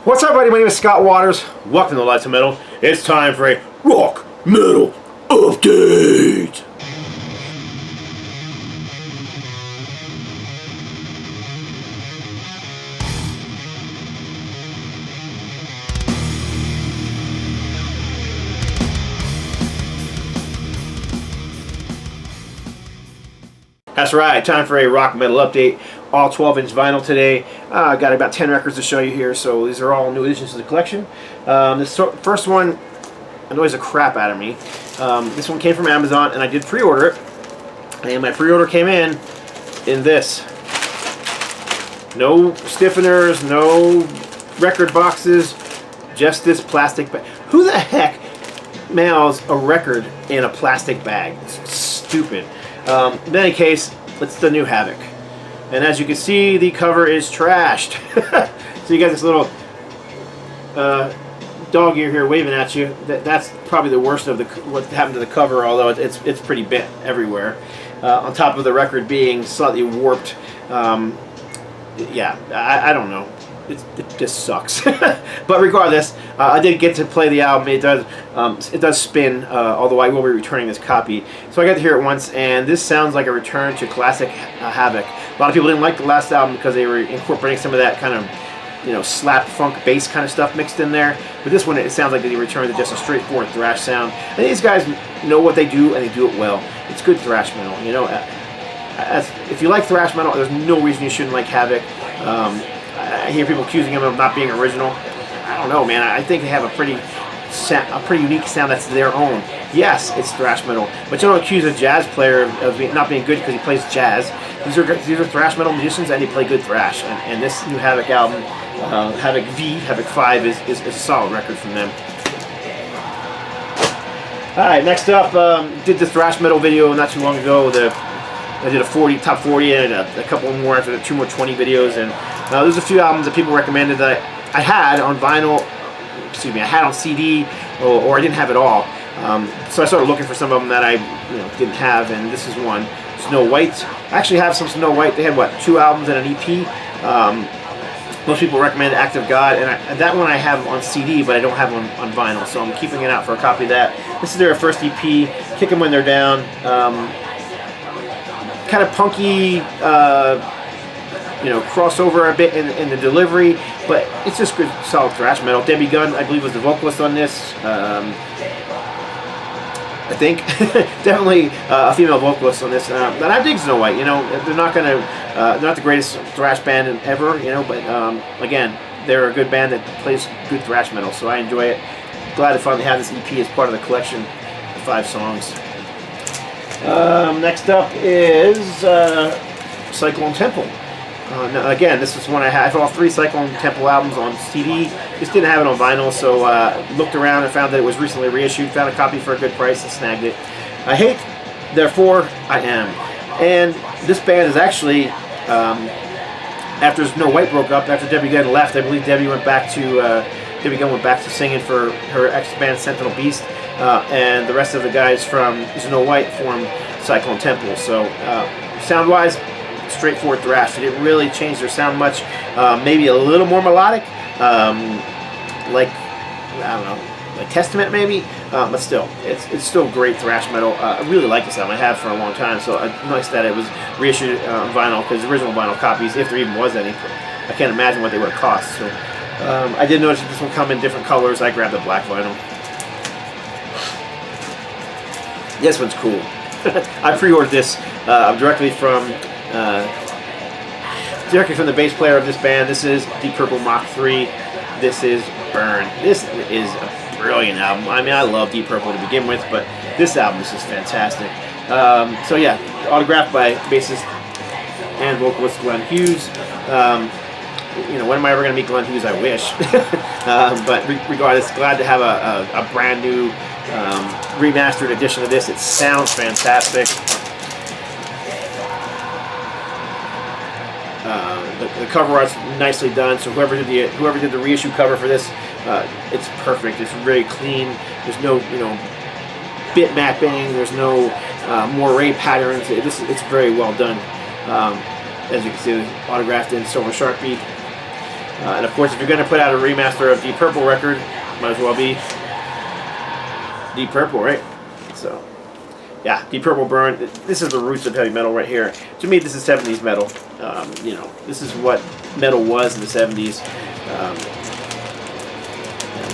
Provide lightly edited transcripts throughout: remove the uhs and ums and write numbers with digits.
What's up, everybody? My name is Scott Waters. Welcome to Lights of Metal. It's time for a rock metal update. That's right, time for a rock metal update. All 12-inch vinyl today. I got about 10 records to show you here, so these are all new additions to the collection. This first one annoys the crap out of me. This one came from Amazon, and I did pre-order it. And my pre-order came in this. No stiffeners, no record boxes, just this plastic bag. Who the heck mails a record in a plastic bag? It's stupid. In any case, it's the new Havok. And as you can see, the cover is trashed. So you got this little dog ear here waving at you. That's probably the worst of what happened to the cover, although it's pretty bent everywhere. On top of the record being slightly warped. Yeah, I don't know. It just sucks. But regardless, I did get to play the album. It does spin, although I will be returning this copy. So I got to hear it once, and this sounds like a return to classic Havok. A lot of people didn't like the last album because they were incorporating some of that kind of, slap funk bass kind of stuff mixed in there. But this one, it sounds like they returned to just a straightforward thrash sound. And these guys know what they do, and they do it well. It's good thrash metal, if you like thrash metal, there's no reason you shouldn't like Havok. I hear people accusing them of not being original. I don't know, man. I think they have a pretty unique sound that's their own. Yes, it's thrash metal, but you don't accuse a jazz player of not being good because he plays jazz. These are thrash metal musicians, and they play good thrash. And this new Havok album, Havok 5, is a solid record from them. All right, next up, did the thrash metal video not too long ago. I did a top 40 and a couple more after the 2 more 20 videos, and there's a few albums that people recommended that I had on vinyl. Excuse me, I had on CD, or I didn't have it all. So I started looking for some of them that I didn't have, and this is one. Snow White. I actually have some Snow White. They had 2 albums and an EP. Most people recommend Act of God, and that one I have on CD, but I don't have one on vinyl, so I'm keeping it out for a copy of that. This is their first EP, Kick 'Em When They're Down. Kind of punky, crossover a bit in the delivery, but it's just good, solid thrash metal. Debbie Gunn, I believe, was the vocalist on this. I think definitely a female vocalist on this. And I dig Snow White. They're not they're not the greatest thrash band ever. But again, they're a good band that plays good thrash metal, so I enjoy it. Glad to finally have this EP as part of the collection of 5 songs. Next up is Cyclone Temple. Now, again, this is one I have all 3 Cyclone Temple albums on CD. Just didn't have it on vinyl, so looked around and found that it was recently reissued. Found a copy for a good price and snagged it. I hate, therefore I am. And this band is actually, after Snow White broke up, after Debbie Gunn left, I believe Debbie Gunn went back to singing for her ex-band Sentinel Beast. And the rest of the guys from Snow White formed Cyclone Temple. So, sound-wise, straightforward thrash. They didn't really change their sound much. Maybe a little more melodic, like Testament maybe. But still, it's still great thrash metal. I really like this album. I have for a long time. So nice that it was reissued on vinyl, because the original vinyl copies, if there even was any, I can't imagine what they would have cost. So I did notice that this one come in different colors. I grabbed the black vinyl. This one's cool. I pre-ordered this directly from the bass player of this band. This is Deep Purple Mach 3. This is Burn. This is a brilliant album. I mean, I love Deep Purple to begin with, but this album is just fantastic. So yeah, autographed by bassist and vocalist Glenn Hughes. When am I ever going to meet Glenn Hughes? I wish. But regardless, glad to have a brand new remastered edition of this. It sounds fantastic. The cover art's nicely done. So whoever did the reissue cover for this, it's perfect. It's very clean. There's no bit mapping. There's no moire patterns. It's very well done. As you can see, autographed in silver Sharpie. And of course, if you're going to put out a remaster of Deep Purple record, might as well be Deep Purple, right? So, yeah, Deep Purple Burn. This is the roots of heavy metal right here. To me, this is 70s metal. You know, this is what metal was in the 70s.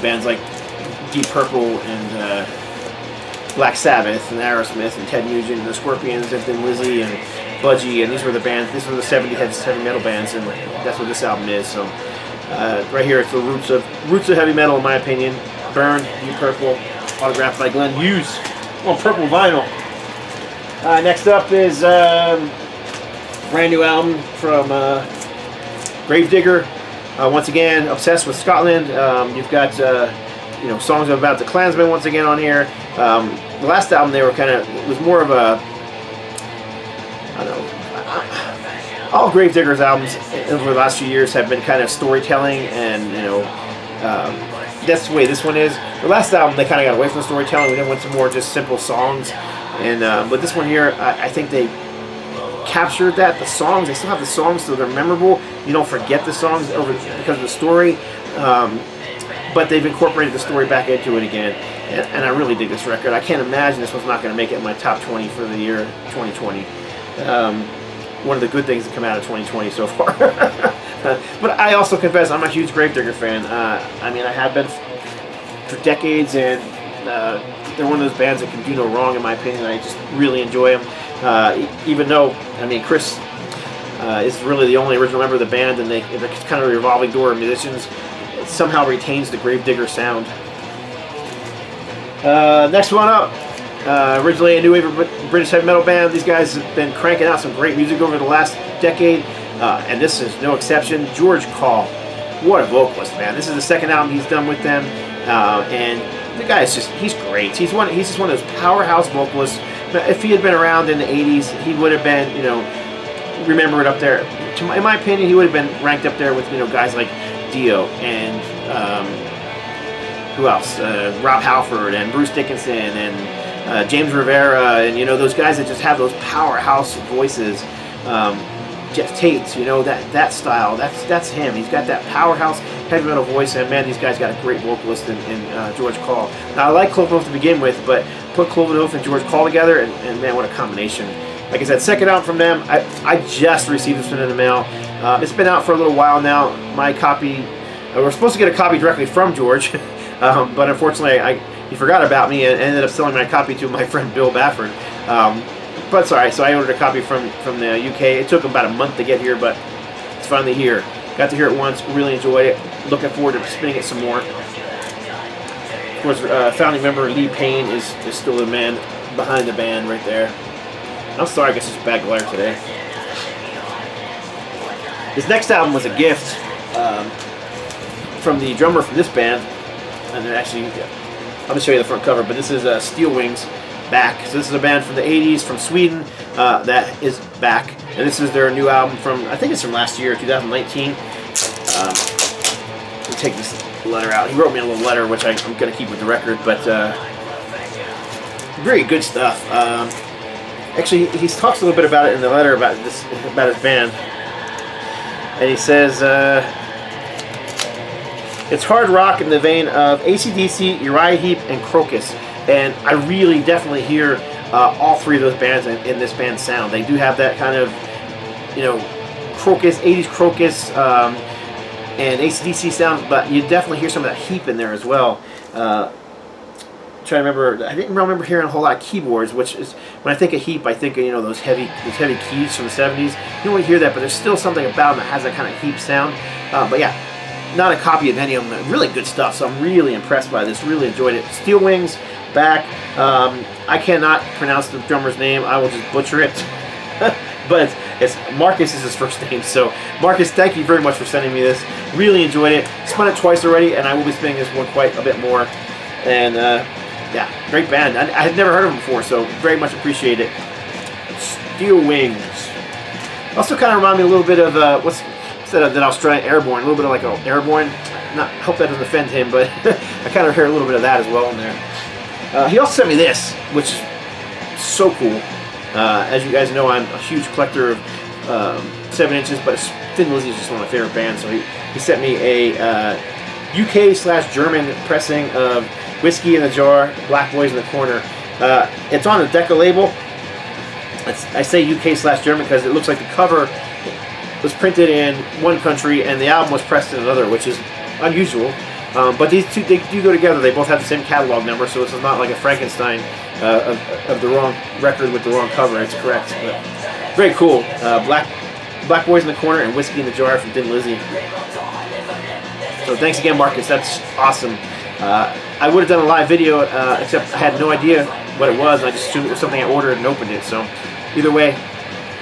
Bands like Deep Purple and Black Sabbath and Aerosmith and Ted Nugent and the Scorpions and Thin Lizzy and Budgie, and these were the bands. These were the 70s heavy metal bands, and that's what this album is. So right here, it's the roots of heavy metal, in my opinion. Burn, Deep Purple, autographed by Glenn Hughes on purple vinyl. Next up is brand new album from Gravedigger. Once again, obsessed with Scotland. You've got you know, songs about the Klansmen once again on here. The last album they were it was more of a, I don't know, all Gravediggers albums over the last few years have been kind of storytelling, and you know, that's the way this one is. The last album they kind of got away from the storytelling. We then went to more just simple songs, and but this one here, I think they captured that. The songs, they still have the songs, so they're memorable. You don't forget the songs because of the story, but they've incorporated the story back into it again, and I really dig this record. I can't imagine this one's not going to make it in my top 20 for the year 2020. One of the good things that come out of 2020 so far. But I also confess I'm a huge Gravedigger fan. I mean, I have been for decades, and they're one of those bands that can do no wrong, in my opinion. I just really enjoy them. Even though, I mean, Chris is really the only original member of the band, and they're kind of a revolving door of musicians. It somehow retains the Gravedigger sound. Next one up, originally a new wave of British heavy metal band. These guys have been cranking out some great music over the last decade, and this is no exception. George Call, what a vocalist, man! This is the second album he's done with them, and the guy is he's great. He's just one of those powerhouse vocalists. If he had been around in the 80s, he would have been, you know, remembered up there. In my opinion, he would have been ranked up there with, you know, guys like Dio and who else? Rob Halford and Bruce Dickinson and James Rivera, and you know, those guys that just have those powerhouse voices. Jeff Tate, you know, that style. That's him. He's got that powerhouse heavy metal voice, and man, these guys got a great vocalist in George Call. Now, I like Cloven Hoof to begin with, but put Cloven Hoof and George Call together, and man, what a combination. Like I said, second album from them. I just received this one in the mail. It's been out for a little while now. My copy, we're supposed to get a copy directly from George, but unfortunately he forgot about me and ended up selling my copy to my friend Bill Bafford. But it's alright, so I ordered a copy from the UK. It took about a month to get here, but it's finally here. Got to hear it once, really enjoyed it. Looking forward to spinning it some more. Of course, founding member Lee Payne is still the man behind the band right there. I'm sorry, I guess it's bad glare today. His next album was a gift from the drummer from this band. And they're actually, I'll just show you the front cover, but this is Steel Wings back. So this is a band from the 80s from Sweden that is back. And this is their new album from, I think it's from last year, 2019. Let me take this letter out. He wrote me a little letter, which I'm going to keep with the record, but very good stuff. Actually, he talks a little bit about it in the letter about his band. And he says, it's hard rock in the vein of AC/DC, Uriah Heep, and Crocus. And I really definitely hear all three of those bands in this band's sound. They do have that kind of, you know, Crocus, 80s Crocus, and AC/DC sound, but you definitely hear some of that Heep in there as well. Trying to remember, I didn't remember hearing a whole lot of keyboards, which is, when I think of Heep, I think of, you know, those heavy keys from the 70s. You don't really hear that, but there's still something about them that has that kind of Heep sound. But yeah, not a copy of any of them. Really good stuff, so I'm really impressed by this. Really enjoyed it. Steel Wings, back. I cannot pronounce the drummer's name. I will just butcher it. But it's Marcus is his first name. So Marcus, thank you very much for sending me this. Really enjoyed it. Spun it twice already, and I will be spinning this one quite a bit more. And yeah, great band. I had never heard of them before, so very much appreciate it. Steel Wings. Also kind of remind me a little bit of what's that Australian Airborne, a little bit of like an Airborne. I hope that doesn't offend him, but I kind of hear a little bit of that as well in there. He also sent me this, which is so cool. As you guys know, I'm a huge collector of 7 inches, but Thin Lizzy is just one of my favorite bands, so he he sent me a UK/German pressing of Whiskey in the Jar, Black Boys in the Corner. It's on the Decca label. I say UK/German because it looks like the cover was printed in one country and the album was pressed in another, which is unusual. But these two, they do go together. They both have the same catalog number, so this is not like a Frankenstein of the wrong record with the wrong cover. It's correct. But very cool. Black Boys in the Corner and Whiskey in the Jar from Thin Lizzy. So thanks again, Marcus. That's awesome. I would have done a live video, except I had no idea what it was. I just assumed it was something I ordered and opened it. So either way,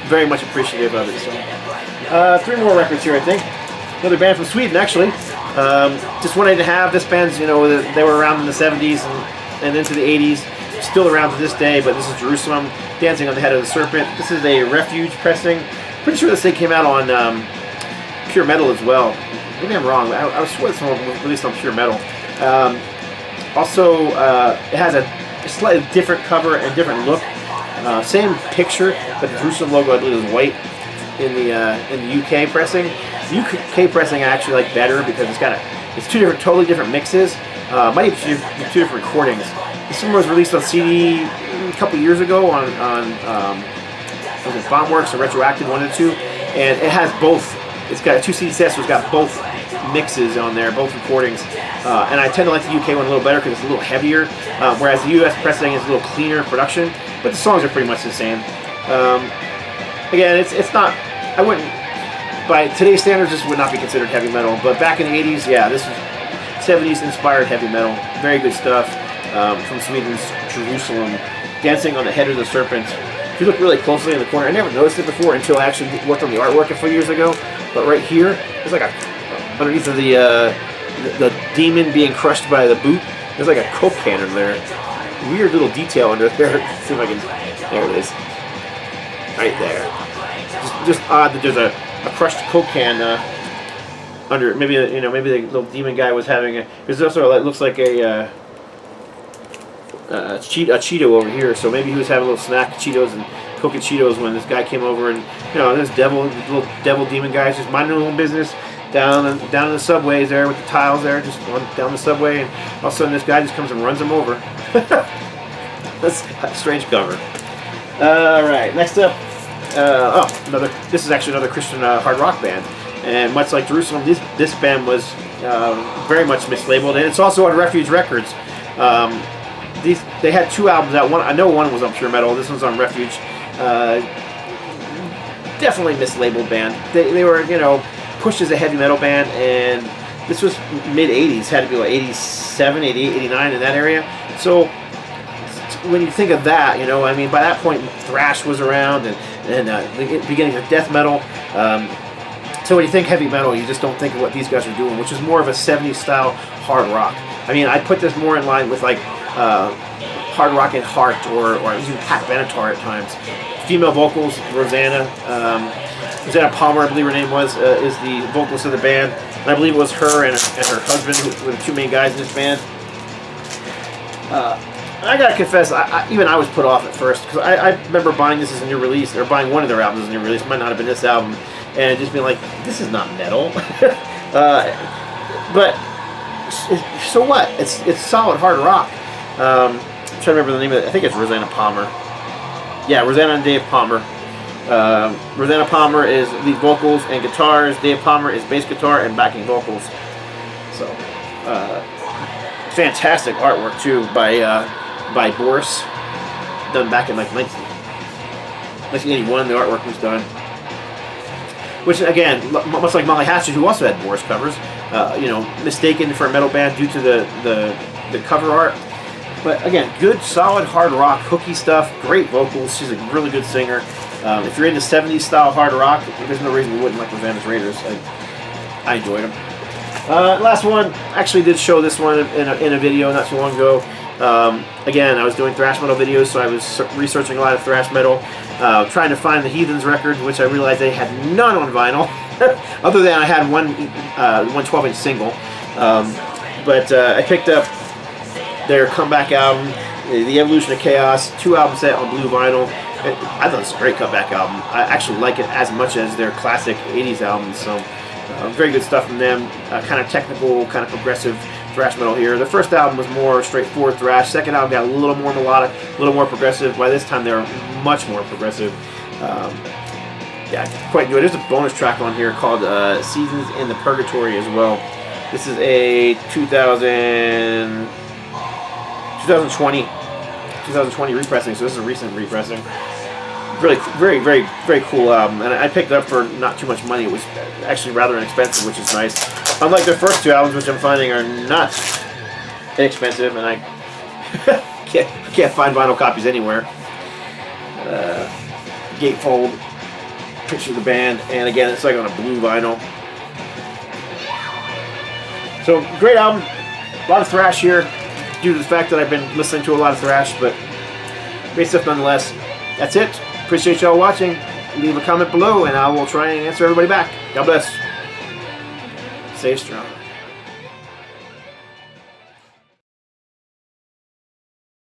very much appreciative of it. So 3 more records here, I think. Another band from Sweden, actually. Just wanted to have this band's, you know, they were around in the 70s and into the 80s. Still around to this day, but this is Jerusalem, Dancing on the Head of the Serpent. This is a Refuge pressing. Pretty sure this thing came out on Pure Metal as well. Maybe I'm wrong. I was sure this one was released on Pure Metal. Also, it has a slightly different cover and different look. Same picture, but the Jerusalem logo I believe is white in the UK pressing. The UK pressing I actually like better because it's two totally different mixes. Might even be 2 different recordings. This one was released on CD a couple years ago on was it Bombworks or Retroactive 1 and 2, and it has both. It's got a 2 CD set, so it's got both mixes on there, both recordings. And I tend to like the UK one a little better because it's a little heavier, whereas the US pressing is a little cleaner production. But the songs are pretty much the same. Again, it's not. I wouldn't. By today's standards, this would not be considered heavy metal. But back in the 80s, yeah, this is 70s inspired heavy metal. Very good stuff from Sweden's Jerusalem. Dancing on the Head of the Serpent. If you look really closely in the corner, I never noticed it before until I actually worked on the artwork a few years ago. But right here, there's like underneath of the demon being crushed by the boot, there's like a Coke can under there. Weird little detail under there. Let's see if I can. There it is. Right there. Just odd that there's a crushed Coke can under. Maybe maybe the little demon guy was having a. There's also it looks like a Cheeto over here. So maybe he was having a little snack of Cheetos and Coke and Cheetos when this guy came over, and this little devil demon guy is just minding his own business down in the subways there with the tiles there, just down the subway, and all of a sudden this guy just comes and runs him over. That's a strange cover. Alright, next up, this is actually another Christian hard rock band, and much like Jerusalem, this band was very much mislabeled, and it's also on Refuge Records. They had 2 albums out. I know one was on Pure Metal. This one's on Refuge. Definitely mislabeled band. They were pushed as a heavy metal band, and this was mid 80s. Had to be like 87, 88, 89 in that area. So when you think of that, I mean, by that point, thrash was around and the beginnings of death metal. So when you think heavy metal, you just don't think of what these guys are doing, which is more of a 70s style hard rock. I mean, I put this more in line with like Hard Rock and Heart or even Pat Benatar at times. Female vocals, Rosanna Palmer, I believe her name was, is the vocalist of the band. And I believe it was her and her husband who were the 2 main guys in this band. I gotta confess, even I was put off at first because I remember buying this as a new release, or buying one of their albums as a new release. It might not have been this album, and just being like, this is not metal. But so what? It's solid hard rock. I'm trying to remember the name of it. I think it's Rosanna Palmer. Yeah, Rosanna and Dave Palmer. Rosanna Palmer is lead vocals and guitars. Dave Palmer is bass guitar and backing vocals. So, fantastic artwork too by Boris, done back in like 1981. The artwork was done, which again, much like Molly Hatchet, who also had Boris covers, mistaken for a metal band due to the cover art. But again, good, solid hard rock, hooky stuff, great vocals. She's a really good singer. If you're into 70s style hard rock, there's no reason you wouldn't like Rosanna's Raiders. I enjoyed them. Last one, actually did show this one in a video not too long ago. Again, I was doing thrash metal videos, so I was researching a lot of thrash metal, trying to find the Heathens record, which I realized they had none on vinyl, other than I had one 12-inch single. But I picked up their comeback album, The Evolution of Chaos, 2-album set on blue vinyl. I thought it was a great comeback album. I actually like it as much as their classic 80s albums. So Very good stuff from them. Kind of technical, kind of progressive thrash metal here. The first album was more straightforward thrash. Second album got a little more melodic, a little more progressive. By this time, they were much more progressive. Yeah, quite good. There's a bonus track on here called Seasons in the Purgatory as well. This is a 2020 repressing, so this is a recent repressing. Really, very, very, very cool album, and I picked it up for not too much money. It was actually rather inexpensive, which is nice. Unlike their first two albums, which I'm finding are not inexpensive, and I can't find vinyl copies anywhere. Gatefold, picture of the band, and again, it's like on a blue vinyl. So, great album. A lot of thrash here, due to the fact that I've been listening to a lot of thrash, but great stuff nonetheless. That's it. Appreciate y'all watching. Leave a comment below, and I will try and answer everybody back. God bless. Stay strong.